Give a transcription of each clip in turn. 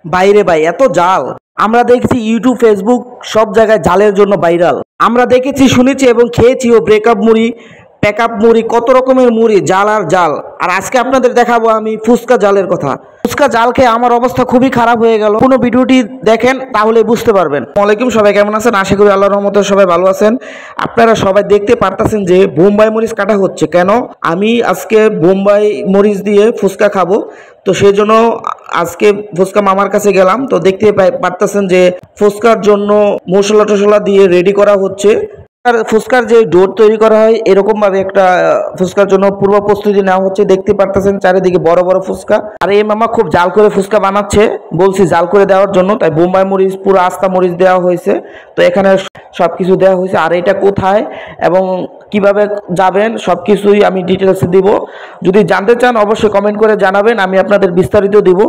বাইরে ভাই এত জাল। আমরা দেখছি ইউটিউব ফেসবুক সব জায়গায় জালের জন্য ভাইরাল। আমরা দেখেছি শুনেছি এবং খেয়েছিও ব্রেকআপ মুড়ি, প্যাকআপ মুড়ি, কত রকমের মুড়ি, জাল আর জাল। আর আজকে আপনাদের দেখাবো আমি ফুচকা জালের কথা। ফুচকা জাল খেয়ে আমার অবস্থা খুবই খারাপ হয়ে গেল। কোনো ভিডিওটি দেখেন তাহলে বুঝতে পারবেন। ওয়ালাইকুম, সবাই কেমন আছেন? আশা করি আল্লাহর রহমতে সবাই ভালো আছেন। আপনারা সবাই দেখতে পারতেছেন যে বোম্বাই মরিচ কাটা হচ্ছে কেন। আমি আজকে বোম্বাই মরিচ দিয়ে ফুচকা খাবো, তো সেই জন্য আজকে ফুচকা মামার কাছে গেলাম। তো দেখতে পারতেছেন যে ফুচকার জন্য মশলা টসলা দিয়ে রেডি করা হচ্ছে। আর ফুচকার যে ডোর তৈরি করা হয় এরকম ভাবে একটা ফুচকার জন্য পূর্ব প্রস্তুতি নেওয়া হচ্ছে। দেখতে পারতেছেন চারিদিকে বড় বড় ফুচকা। আর এই মামা খুব জাল করে ফুচকা বানাচ্ছে, বলছি জাল করে দেওয়ার জন্য, তাই বোম্বাই মরিচ পুরো আস্তা মরিচ দেওয়া হয়েছে। তো এখানে সবকিছু দেওয়া হয়েছে। আর এটা কোথায় এবং কিভাবে যাবেন সবকিছুই আমি ডিটেলসে দিব। যদি জানতে চান অবশ্যই কমেন্ট করে জানাবেন, আমি আপনাদের বিস্তারিত দিব।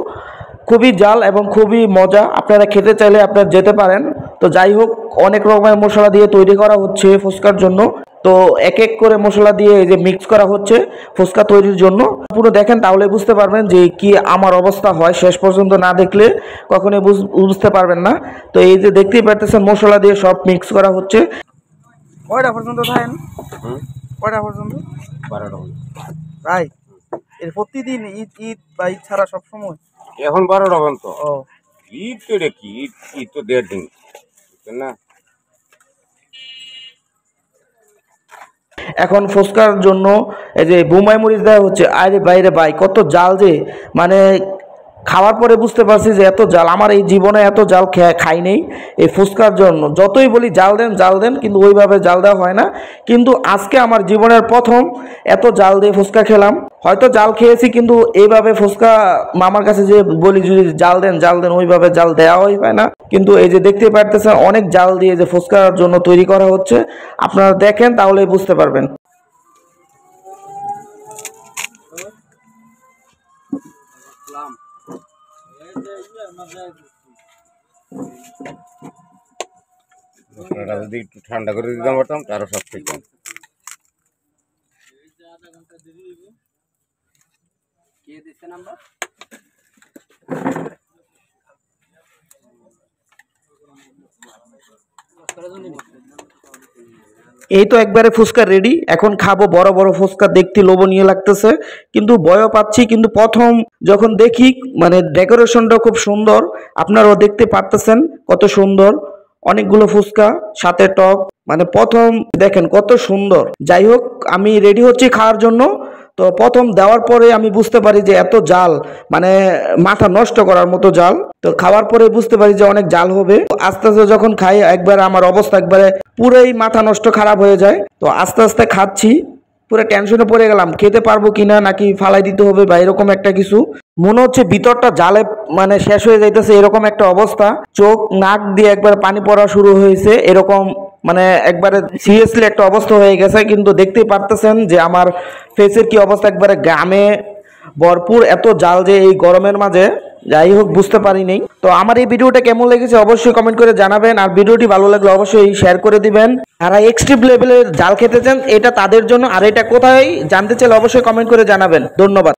খুবই জাল এবং খুবই মজা, আপনারা খেতে চাইলে আপনারা যেতে পারেন। তো যাই হোক, অনেক রকমের মশলা দিয়ে তৈরি করা হচ্ছে ফুচকার জন্য। তো এক এক করে মশলা দিয়ে এই যে মিক্স করা হচ্ছে ফুচকা তৈরির জন্য। পুরো দেখেন তাহলে বুঝতে পারবেন যে কি আমার অবস্থা হয়। শেষ পর্যন্ত না দেখলে কখনোই বুঝতে পারবেন না। তো এই যে দেখতেই পারতেছেন মশলা দিয়ে সব মিক্স করা হচ্ছে। কয়টা পর্যন্ত থাকেন? কয়টা পর্যন্ত? 12টা। তাই এর প্রতিদিন ঈদ ঈদ বা ঈদ ছাড়া সবসময়? এখন 12টা পর্যন্ত। ও, ঈদ তো এটা কি ঈদ? ঈদ তো 1.5 দিন, বুঝছেন না? এখন ফুচকার জন্য এই যে বোম্বাই মরিচ দেওয়া হচ্ছে। আরে বাইরে ভাই কত জাল যে, মানে খাওয়ার পরে বুঝতে পারছি যে এত জাল আমার এই জীবনে এত জাল খাই নেই এই ফুচকার জন্য। যতই বলি জাল দেন কিন্তু ওইভাবে জাল দেওয়া হয় না। কিন্তু আজকে আমার জীবনের প্রথম এত জাল দিয়ে ফুচকা খেলাম। হয়তো জাল খেয়েছি কিন্তু এইভাবে ফুচকা মামার কাছে যে বলি যদি জাল দেন ওইভাবে জাল দেওয়াই হয় না। কিন্তু এই যে দেখতে পারতেছেন অনেক জাল দিয়ে যে ফুচকার জন্য তৈরি করা হচ্ছে, আপনারা দেখেন তাহলে বুঝতে পারবেন। মশলাটা যদি একটু ঠান্ডা করে দিতে পারতাম তারও সব ঠিক আছে। এই তো একবারে ফুচকা রেডি, এখন খাবো। বড় বড় ফুচকা দেখতে লোভনীয় লাগতেছে, কিন্তু ভয়ও পাচ্ছি। কিন্তু প্রথম যখন দেখি মানে ডেকোরেশনটা খুব সুন্দর, আপনারাও দেখতে পারতেছেন কত সুন্দর। অনেকগুলো ফুচকা সাথে টক, মানে প্রথম দেখেন কত সুন্দর। যাই হোক, আমি রেডি হচ্ছি খাওয়ার জন্য। তো প্রথম দেওয়ার পরে আমি বুঝতে পারি যে এত জাল, মানে মাথা নষ্ট করার মতো জাল। তো খাওয়ার পরে বুঝতে পারি যে অনেক জাল হবে। আস্তে আস্তে যখন খাই একবার আমার অবস্থা একবারে পুরোই মাথা নষ্ট খারাপ হয়ে যায়। তো আস্তে আস্তে খাচ্ছি, পুরো টেনশনে পড়ে গেলাম খেতে পারবো কিনা নাকি ফালাই দিতে হবে বা এরকম একটা কিছু। মনে হচ্ছে ভিতরটা জালে মানে শেষ হয়ে যাইতেছে, এরকম একটা অবস্থা। চোখ নাক দিয়ে একবার পানি পড়া শুরু হয়েছে, এরকম মানে একবারে সিরিয়াসলি একটা অবস্থা হয়ে গেছে। কিন্তু দেখতেই পারতেছেন যে আমার ফেসের কি অবস্থা, একবারে গামে ভরপুর এত জাল যে এই গরমের মাঝে। যাই হোক, বুঝতে পারিনি। তো আমার এই ভিডিওটা কেমন লেগেছে অবশ্যই কমেন্ট করে জানাবেন। আর ভিডিওটি ভালো লাগলে অবশ্যই শেয়ার করে দিবেন। যারা এক্সট্রিম লেভেলের জাল খেতে চান এটা তাদের জন্য। আর এটা কোথায় জানতে চাইলে অবশ্যই কমেন্ট করে জানাবেন। ধন্যবাদ।